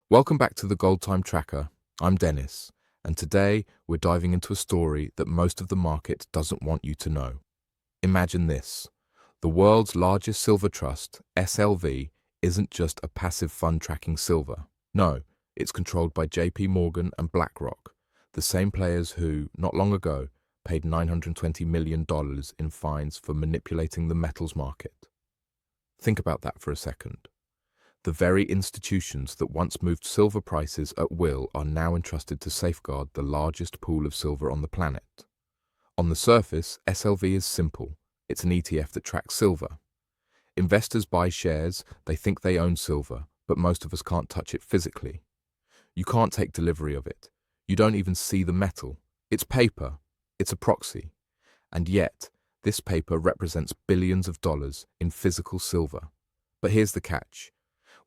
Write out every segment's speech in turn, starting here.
Welcome back to the GoldTime Tracker. I'm Dennis, and today we're diving into a story that most of the market doesn't want you to know. Imagine this. The world's largest silver trust, SLV, isn't just a passive fund tracking silver. No, it's controlled by JPMorgan and BlackRock, the same players who, not long ago, paid $920 million in fines for manipulating the metals market. Think about that for a second. The very institutions that once moved silver prices at will are now entrusted to safeguard the largest pool of silver on the planet. On the surface, SLV is simple. It's an ETF that tracks silver. Investors buy shares, they think they own silver, but most of us can't touch it physically. You can't take delivery of it. You don't even see the metal. It's paper. It's a proxy. And yet, this paper represents billions of dollars in physical silver. But here's the catch.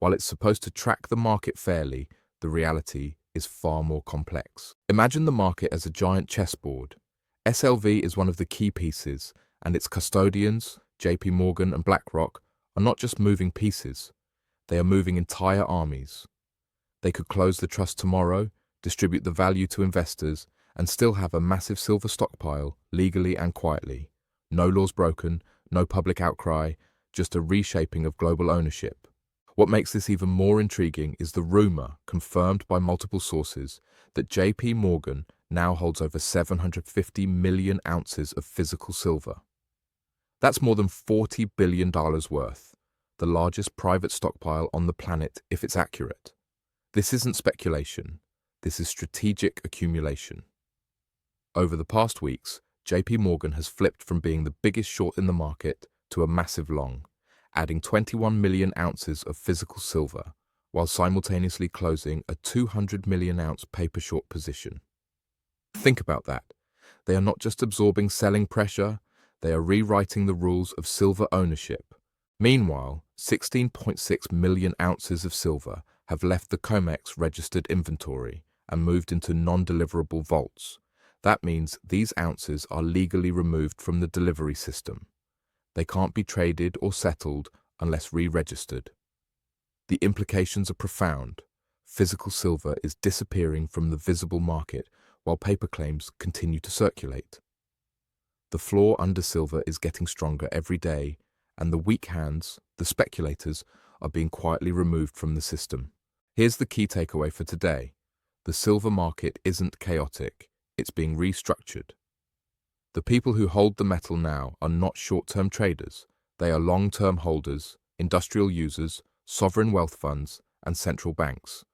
While it's supposed to track the market fairly, the reality is far more complex. Imagine the market as a giant chessboard. SLV is one of the key pieces, and its custodians, JPMorgan and BlackRock, are not just moving pieces. They are moving entire armies. They could close the trust tomorrow, distribute the value to investors, and still have a massive silver stockpile, legally and quietly. No laws broken, no public outcry, just a reshaping of global ownership. What makes this even more intriguing is the rumor, confirmed by multiple sources, that JPMorgan now holds over 750 million ounces of physical silver. That's more than $40 billion worth, the largest private stockpile on the planet if it's accurate. This isn't speculation, this is strategic accumulation. Over the past weeks, JPMorgan has flipped from being the biggest short in the market to a massive long, adding 21 million ounces of physical silver, while simultaneously closing a 200 million ounce paper short position. Think about that. They are not just absorbing selling pressure, they are rewriting the rules of silver ownership. Meanwhile, 16.6 million ounces of silver have left the COMEX registered inventory and moved into non-deliverable vaults. That means these ounces are legally removed from the delivery system. They can't be traded or settled unless re-registered. The implications are profound. Physical silver is disappearing from the visible market while paper claims continue to circulate. The floor under silver is getting stronger every day, and the weak hands, the speculators, are being quietly removed from the system. Here's the key takeaway for today. The silver market isn't chaotic, it's being restructured. The people who hold the metal now are not short-term traders. They are long-term holders, industrial users, sovereign wealth funds, and central banks.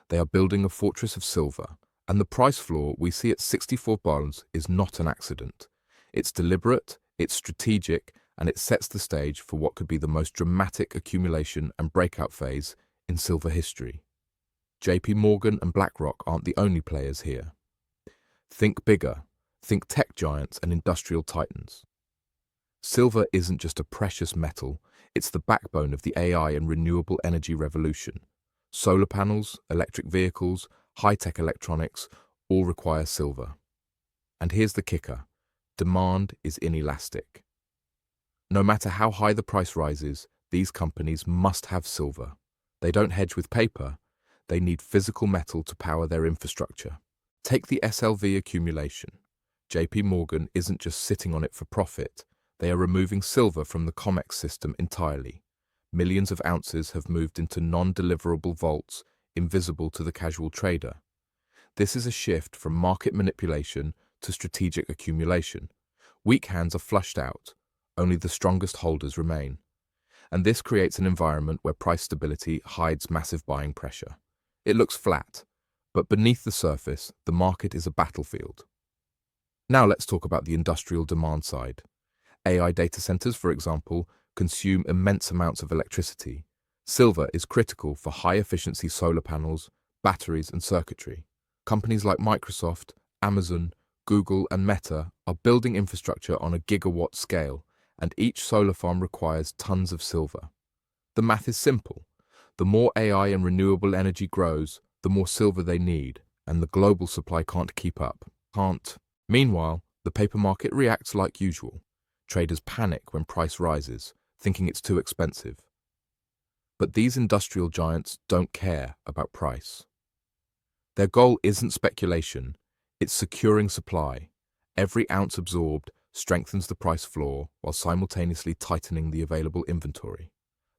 They are building a fortress of silver, and the price floor we see at $64 is not an accident. It's deliberate, it's strategic, and it sets the stage for what could be the most dramatic accumulation and breakout phase in silver history. JPMorgan and BlackRock aren't the only players here. Think bigger. Think tech giants and industrial titans. Silver isn't just a precious metal, it's the backbone of the AI and renewable energy revolution. Solar panels, electric vehicles, high-tech electronics all require silver. And here's the kicker. Demand is inelastic. No matter how high the price rises, these companies must have silver. They don't hedge with paper, they need physical metal to power their infrastructure. Take the SLV accumulation. JPMorgan isn't just sitting on it for profit, they are removing silver from the COMEX system entirely. Millions of ounces have moved into non-deliverable vaults, invisible to the casual trader. This is a shift from market manipulation to strategic accumulation. Weak hands are flushed out, only the strongest holders remain. And this creates an environment where price stability hides massive buying pressure. It looks flat, but beneath the surface, the market is a battlefield. Now let's talk about the industrial demand side. AI data centers, for example, consume immense amounts of electricity. Silver is critical for high-efficiency solar panels, batteries, and circuitry. Companies like Microsoft, Amazon, Google, and Meta are building infrastructure on a gigawatt scale, and each solar farm requires tons of silver. The math is simple. The more AI and renewable energy grows, the more silver they need, and the global supply can't keep up. Meanwhile, the paper market reacts like usual. Traders panic when price rises, thinking it's too expensive. But these industrial giants don't care about price. Their goal isn't speculation, it's securing supply. Every ounce absorbed strengthens the price floor while simultaneously tightening the available inventory.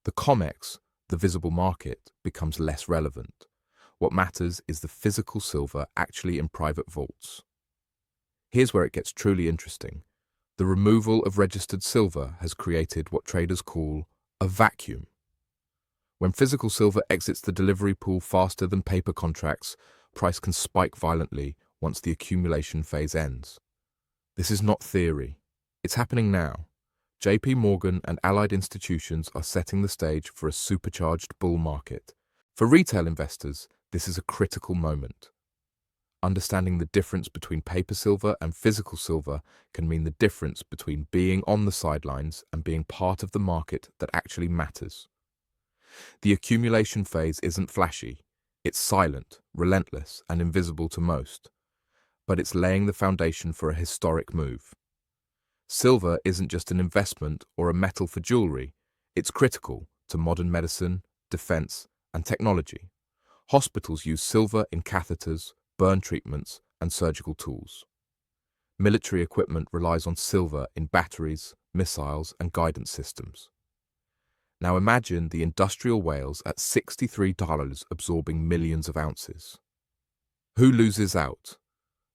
The COMEX, the visible market, becomes less relevant. What matters is the physical silver actually in private vaults. Here's where it gets truly interesting. The removal of registered silver has created what traders call a vacuum. When physical silver exits the delivery pool faster than paper contracts, price can spike violently once the accumulation phase ends. This is not theory. It's happening now. JPMorgan and allied institutions are setting the stage for a supercharged bull market. For retail investors, this is a critical moment. Understanding the difference between paper silver and physical silver can mean the difference between being on the sidelines and being part of the market that actually matters. The accumulation phase isn't flashy. It's silent, relentless, and invisible to most. But it's laying the foundation for a historic move. Silver isn't just an investment or a metal for jewelry. It's critical to modern medicine, defense, and technology. Hospitals use silver in catheters, burn treatments, and surgical tools. Military equipment relies on silver in batteries, missiles, and guidance systems. Now imagine the industrial whales at $63 absorbing millions of ounces. Who loses out?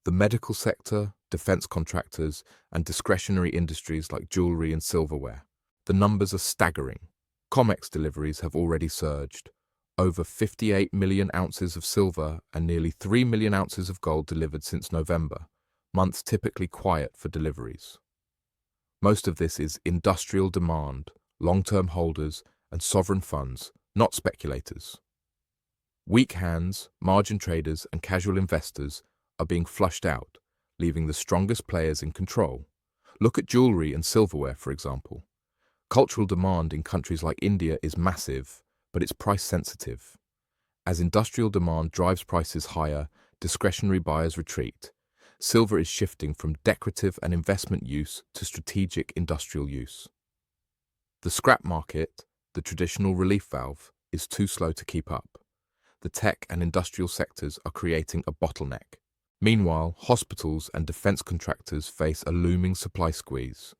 The medical sector, defense contractors, and discretionary industries like jewelry and silverware. The numbers are staggering. COMEX deliveries have already surged. Over 58 million ounces of silver and nearly 3 million ounces of gold delivered since November, months typically quiet for deliveries. Most of this is industrial demand, long-term holders, and sovereign funds, not speculators. Weak hands, margin traders, and casual investors are being flushed out, leaving the strongest players in control. Look at jewelry and silverware, for example. Cultural demand in countries like India is massive, but it's price sensitive. As industrial demand drives prices higher, discretionary buyers retreat. Silver is shifting from decorative and investment use to strategic industrial use. The scrap market, the traditional relief valve, is too slow to keep up. The tech and industrial sectors are creating a bottleneck. Meanwhile, hospitals and defense contractors face a looming supply squeeze.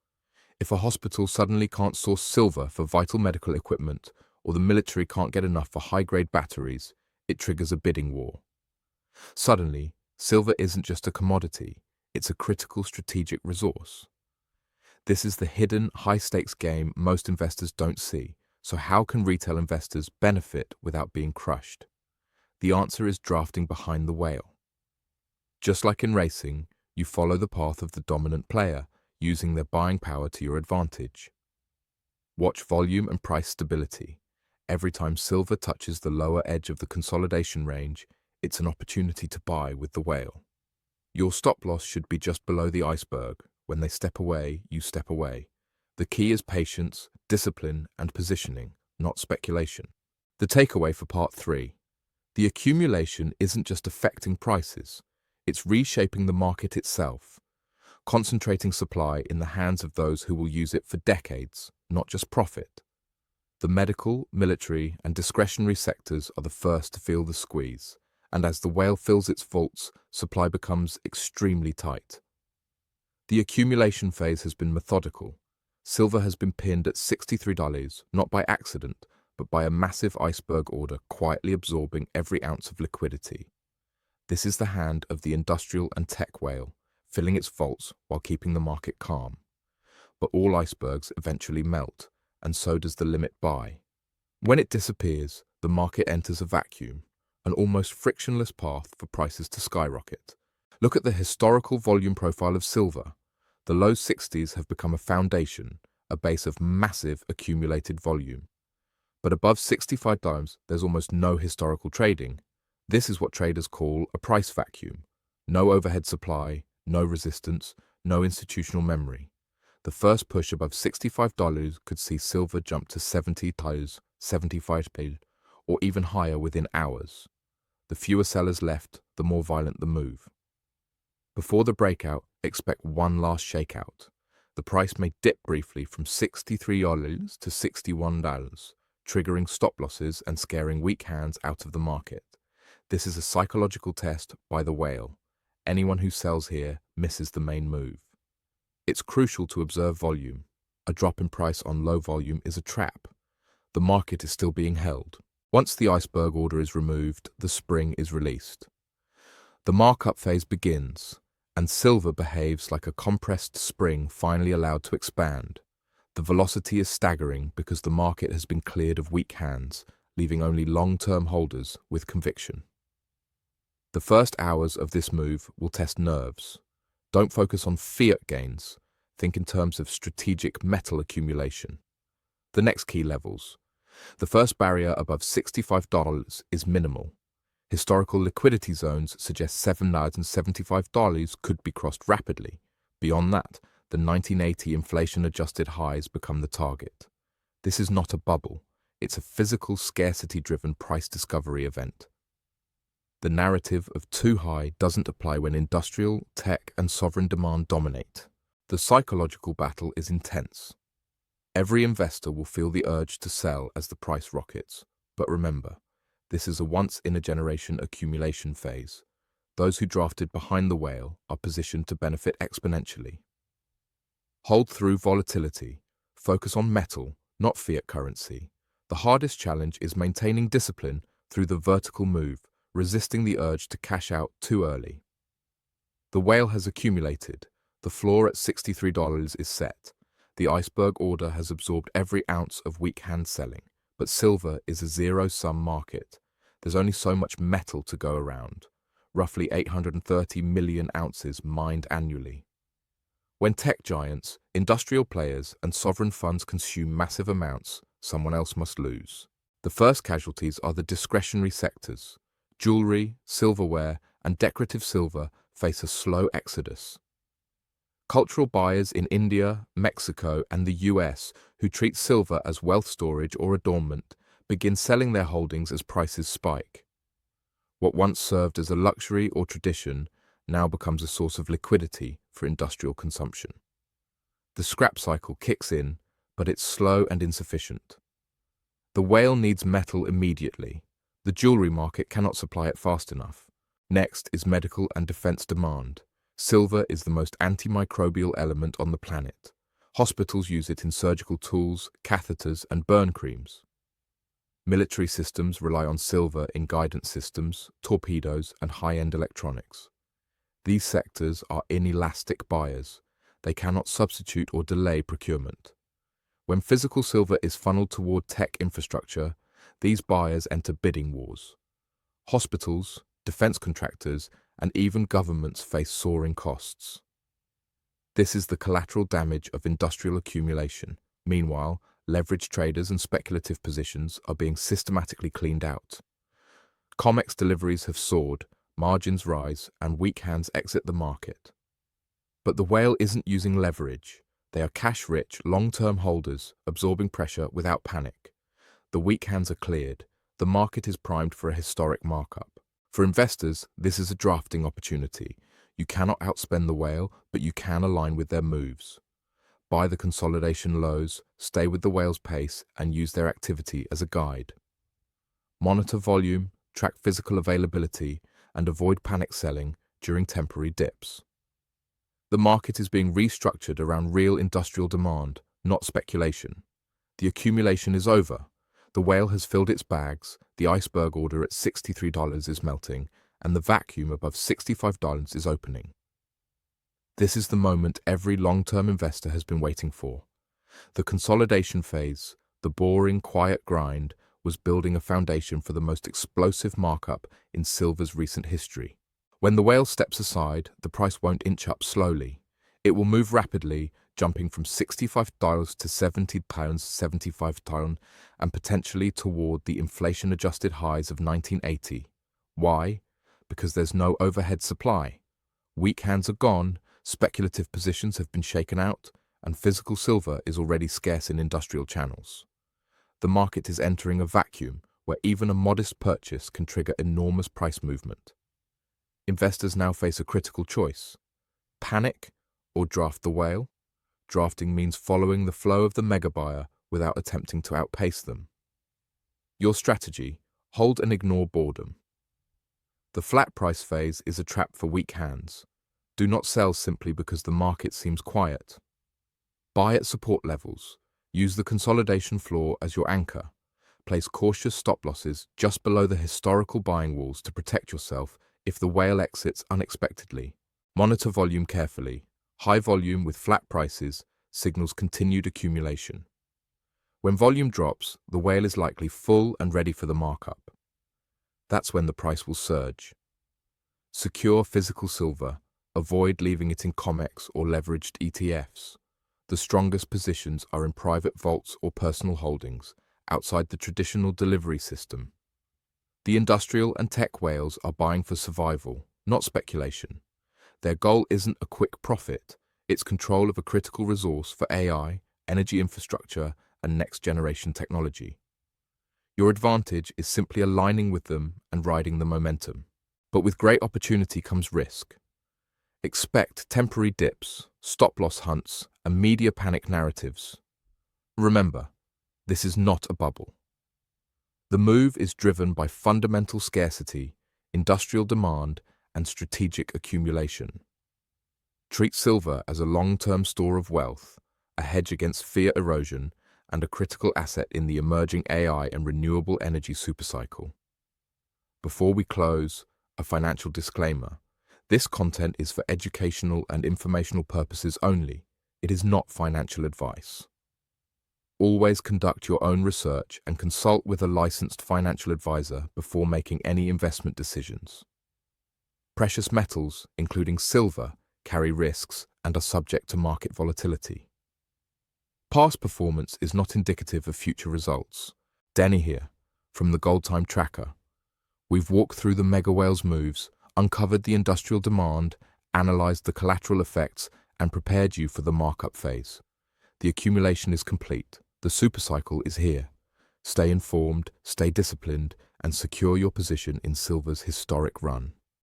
If a hospital suddenly can't source silver for vital medical equipment, or the military can't get enough for high-grade batteries, it triggers a bidding war. Suddenly, silver isn't just a commodity, it's a critical strategic resource. This is the hidden, high-stakes game most investors don't see, so how can retail investors benefit without being crushed? The answer is drafting behind the whale. Just like in racing, you follow the path of the dominant player, using their buying power to your advantage. Watch volume and price stability. Every time silver touches the lower edge of the consolidation range, it's an opportunity to buy with the whale. Your stop loss should be just below the iceberg. When they step away, you step away. The key is patience, discipline, and positioning, not speculation. The takeaway for part 3. The accumulation isn't just affecting prices, it's reshaping the market itself, concentrating supply in the hands of those who will use it for decades, not just profit. The medical, military, and discretionary sectors are the first to feel the squeeze, and as the whale fills its vaults, supply becomes extremely tight. The accumulation phase has been methodical. Silver has been pinned at $63, not by accident, but by a massive iceberg order quietly absorbing every ounce of liquidity. This is the hand of the industrial and tech whale, filling its vaults while keeping the market calm. But all icebergs eventually melt, and so does the limit buy. When it disappears, the market enters a vacuum, an almost frictionless path for prices to skyrocket. Look at the historical volume profile of silver. The low 60s have become a foundation, a base of massive accumulated volume. But above $65, there's almost no historical trading. This is what traders call a price vacuum. No overhead supply, no resistance, no institutional memory. The first push above $65 could see silver jump to $70, $75, or even higher within hours. The fewer sellers left, the more violent the move. Before the breakout, expect one last shakeout. The price may dip briefly from $63 to $61, triggering stop losses and scaring weak hands out of the market. This is a psychological test by the whale. Anyone who sells here misses the main move. It's crucial to observe volume. A drop in price on low volume is a trap. The market is still being held. Once the iceberg order is removed, the spring is released. The markup phase begins, and silver behaves like a compressed spring finally allowed to expand. The velocity is staggering because the market has been cleared of weak hands, leaving only long-term holders with conviction. The first hours of this move will test nerves. Don't focus on fiat gains. Think in terms of strategic metal accumulation. The next key levels. The first barrier above $65 is minimal. Historical liquidity zones suggest $775 could be crossed rapidly. Beyond that, the 1980 inflation-adjusted highs become the target. This is not a bubble. It's a physical scarcity-driven price discovery event. The narrative of too high doesn't apply when industrial, tech, and sovereign demand dominate. The psychological battle is intense. Every investor will feel the urge to sell as the price rockets. But remember, this is a once-in-a-generation accumulation phase. Those who drafted behind the whale are positioned to benefit exponentially. Hold through volatility. Focus on metal, not fiat currency. The hardest challenge is maintaining discipline through the vertical move, resisting the urge to cash out too early. The whale has accumulated. The floor at $63 is set. The iceberg order has absorbed every ounce of weak hand selling, but silver is a zero-sum market. There's only so much metal to go around, roughly 830 million ounces mined annually. When tech giants, industrial players, and sovereign funds consume massive amounts, someone else must lose. The first casualties are the discretionary sectors. Jewelry, silverware, and decorative silver face a slow exodus. Cultural buyers in India, Mexico, and the US who treat silver as wealth storage or adornment begin selling their holdings as prices spike. What once served as a luxury or tradition now becomes a source of liquidity for industrial consumption. The scrap cycle kicks in, but it's slow and insufficient. The whale needs metal immediately. The jewelry market cannot supply it fast enough. Next is medical and defense demand. Silver is the most antimicrobial element on the planet. Hospitals use it in surgical tools, catheters, and burn creams. Military systems rely on silver in guidance systems, torpedoes, and high-end electronics. These sectors are inelastic buyers. They cannot substitute or delay procurement. When physical silver is funneled toward tech infrastructure, these buyers enter bidding wars. Hospitals, defense contractors, and even governments face soaring costs. This is the collateral damage of industrial accumulation. Meanwhile, leveraged traders and speculative positions are being systematically cleaned out. COMEX deliveries have soared, margins rise, and weak hands exit the market. But the whale isn't using leverage. They are cash-rich, long-term holders, absorbing pressure without panic. The weak hands are cleared. The market is primed for a historic markup. For investors, this is a drafting opportunity. You cannot outspend the whale, but you can align with their moves. Buy the consolidation lows, stay with the whale's pace, and use their activity as a guide. Monitor volume, track physical availability, and avoid panic selling during temporary dips. The market is being restructured around real industrial demand, not speculation. The accumulation is over. The whale has filled its bags, the iceberg order at $63 is melting, and the vacuum above $65 is opening. This is the moment every long-term investor has been waiting for. The consolidation phase, the boring, quiet grind, was building a foundation for the most explosive markup in silver's recent history. When the whale steps aside, the price won't inch up slowly. It will move rapidly, jumping from $65 to £70.75 and potentially toward the inflation-adjusted highs of 1980. Why? Because there's no overhead supply. Weak hands are gone, speculative positions have been shaken out, and physical silver is already scarce in industrial channels. The market is entering a vacuum where even a modest purchase can trigger enormous price movement. Investors now face a critical choice: panic or draft the whale. Drafting means following the flow of the mega buyer without attempting to outpace them. Your strategy: hold and ignore boredom. The flat price phase is a trap for weak hands. Do not sell simply because the market seems quiet. Buy at support levels. Use the consolidation floor as your anchor. Place cautious stop losses just below the historical buying walls to protect yourself if the whale exits unexpectedly. Monitor volume carefully. High volume with flat prices signals continued accumulation. When volume drops, the whale is likely full and ready for the markup. That's when the price will surge. Secure physical silver. Avoid leaving it in COMEX or leveraged ETFs. The strongest positions are in private vaults or personal holdings, outside the traditional delivery system. The industrial and tech whales are buying for survival, not speculation. Their goal isn't a quick profit, it's control of a critical resource for AI, energy infrastructure, and next-generation technology. Your advantage is simply aligning with them and riding the momentum. But with great opportunity comes risk. Expect temporary dips, stop-loss hunts, and media panic narratives. Remember, this is not a bubble. The move is driven by fundamental scarcity, industrial demand, and strategic accumulation. Treat silver as a long-term store of wealth, a hedge against fear erosion, and a critical asset in the emerging AI and renewable energy supercycle. Before we close, a financial disclaimer. This content is for educational and informational purposes only. It is not financial advice. Always conduct your own research and consult with a licensed financial advisor before making any investment decisions. Precious metals, including silver, carry risks and are subject to market volatility. Past performance is not indicative of future results. Denny here, from the GoldTime tracker. We've walked through the mega whales moves, uncovered the industrial demand, analyzed the collateral effects, and prepared you for the markup phase. The accumulation is complete. The supercycle is here. Stay informed, stay disciplined, and secure your position in silver's historic run.